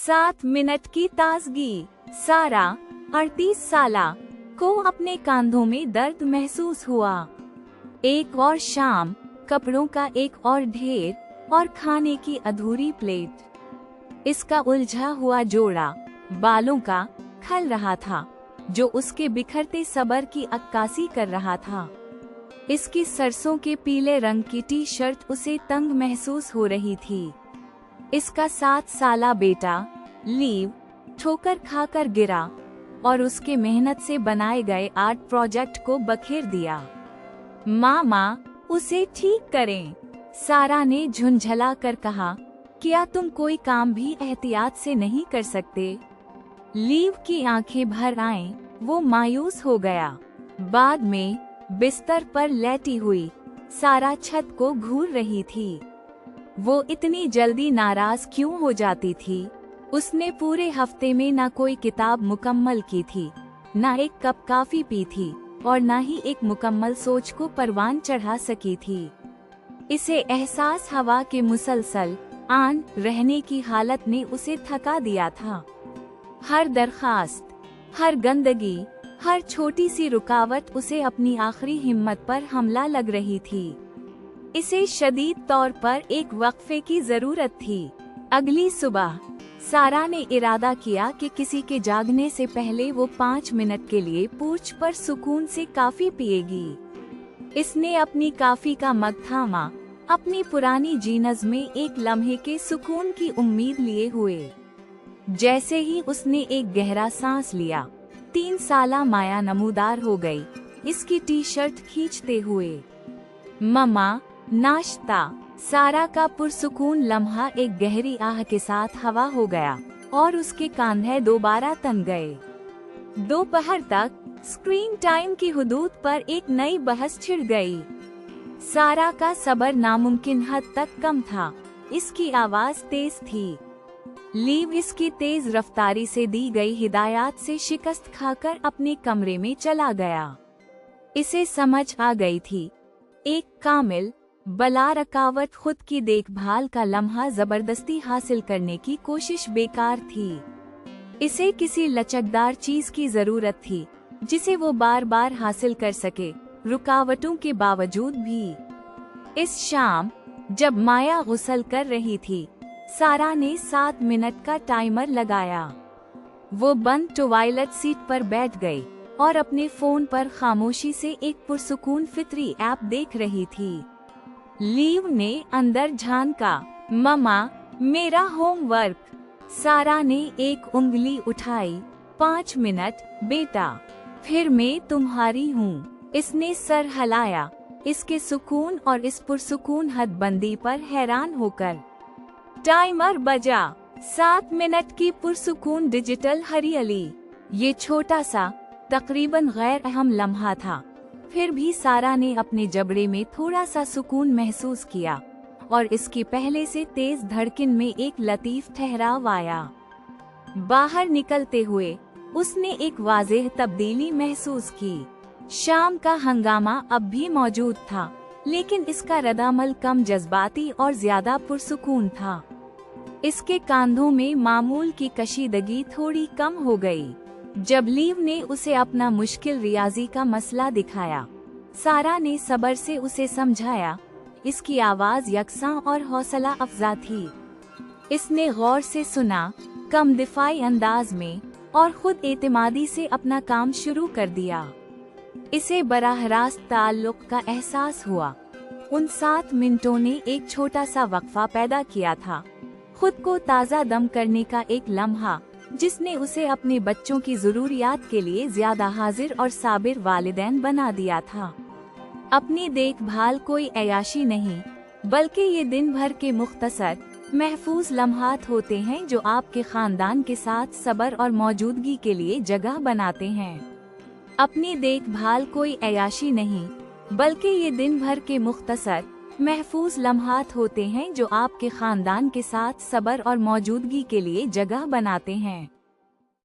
7 minute की ताजगी। सारा 38 साला को अपने कांधों में दर्द महसूस हुआ। एक और शाम, कपड़ों का एक और ढेर और खाने की अधूरी प्लेट। इसका उलझा हुआ जोड़ा बालों का खल रहा था, जो उसके बिखरते सब्र की अक्कासी कर रहा था। इसकी सरसों के पीले रंग की टी शर्ट उसे तंग महसूस हो रही थी। इसका 7 साला बेटा लीव ठोकर खाकर गिरा और उसके मेहनत से बनाए गए आर्ट प्रोजेक्ट को बखेर दिया। मामा, उसे ठीक करें, सारा ने झुंझला कर कहा। क्या तुम कोई काम भी एहतियात से नहीं कर सकते? लीव की आंखें भर आईं, वो मायूस हो गया। बाद में बिस्तर पर लेटी हुई सारा छत को घूर रही थी। वो इतनी जल्दी नाराज क्यों हो जाती थी? उसने पूरे हफ्ते में न कोई किताब मुकम्मल की थी, न एक कप कॉफी पी थी और न ही एक मुकम्मल सोच को परवान चढ़ा सकी थी। इसे एहसास हवा के मुसलसल आन रहने की हालत ने उसे थका दिया था। हर दरखास्त, हर गंदगी, हर छोटी सी रुकावट उसे अपनी आखिरी हिम्मत पर हमला लग रही थी। इसे शदीद तौर पर एक वक्फे की जरूरत थी। अगली सुबह सारा ने इरादा किया कि किसी के जागने से पहले वो 5 मिनट के लिए पोर्च पर सुकून से कॉफी पिएगी। इसने अपनी कॉफी का मग थामा, अपनी पुरानी जीन्स में एक लम्हे के सुकून की उम्मीद लिए हुए। जैसे ही उसने एक गहरा सांस लिया, 3 साला माया नमूदार हो गई, इसकी टी शर्ट खींचते हुए। मम्मा, नाश्ता। सारा का पुरसुकून लम्हा एक गहरी आह के साथ हवा हो गया और उसके कांधे दोबारा तन गए। दोपहर तक स्क्रीन टाइम की हुदूद पर एक नई बहस छिड़ गई। सारा का सब्र नामुमकिन हद तक कम था। इसकी आवाज तेज थी। लीव इसकी तेज रफ्तारी से दी गई हिदायत से शिकस्त खाकर अपने कमरे में चला गया। इसे समझ आ गई थी, एक कामिल बला रकावट खुद की देखभाल का लम्हा जबरदस्ती हासिल करने की कोशिश बेकार थी। इसे किसी लचकदार चीज की जरूरत थी जिसे वो बार बार हासिल कर सके, रुकावटों के बावजूद भी। इस शाम जब माया गुस्ल कर रही थी, सारा ने 7 मिनट का टाइमर लगाया। वो बंद टॉयलेट सीट पर बैठ गई और अपने फोन पर खामोशी से एक पुरसुकून फित्री ऐप देख रही थी। लीव ने अंदर झांका। मम्मा, मेरा होमवर्क। सारा ने एक उंगली उठाई। 5 मिनट बेटा, फिर मैं तुम्हारी हूँ। इसने सर हिलाया, इसके सुकून और इस पुरसुकून हदबंदी पर हैरान होकर। टाइमर बजा। 7 मिनट की पुरसुकून डिजिटल हरियाली। ये छोटा सा, तकरीबन गैर अहम लम्हा था, फिर भी सारा ने अपने जबड़े में थोड़ा सा सुकून महसूस किया और इसकी पहले से तेज धड़कन में एक लतीफ ठहराव आया। बाहर निकलते हुए उसने एक वाज़ेह तब्दीली महसूस की। शाम का हंगामा अब भी मौजूद था, लेकिन इसका रद्दअमल कम जज्बाती और ज्यादा पुरसुकून था। इसके कांधों में मामूल की कशीदगी थोड़ी कम हो गई। जब लीव ने उसे अपना मुश्किल रियाजी का मसला दिखाया, सारा ने सब्र से उसे समझाया। इसकी आवाज यकसां और हौसला अफजा थी। इसने गौर से सुना, कम दिफाई अंदाज में, और खुद एतमादी से अपना काम शुरू कर दिया। इसे बराह रास्त ताल्लुक का एहसास हुआ। उन 7 मिनटों ने एक छोटा सा वक्फा पैदा किया था, खुद को ताज़ा दम करने का एक लम्हा, जिसने उसे अपने बच्चों की जरूरियात के लिए ज्यादा हाजिर और साबिर वालिदैन बना दिया था। अपनी देखभाल कोई अयाशी नहीं, बल्कि ये दिन भर के मुख्तसर महफूज लम्हात होते हैं जो आपके खानदान के साथ सब्र और मौजूदगी के लिए जगह बनाते हैं। अपनी देखभाल कोई अयाशी नहीं, बल्कि ये दिन भर के मुख्तसर महफूज लम्हात होते हैं जो आपके खानदान के साथ सब्र और मौजूदगी के लिए जगह बनाते हैं।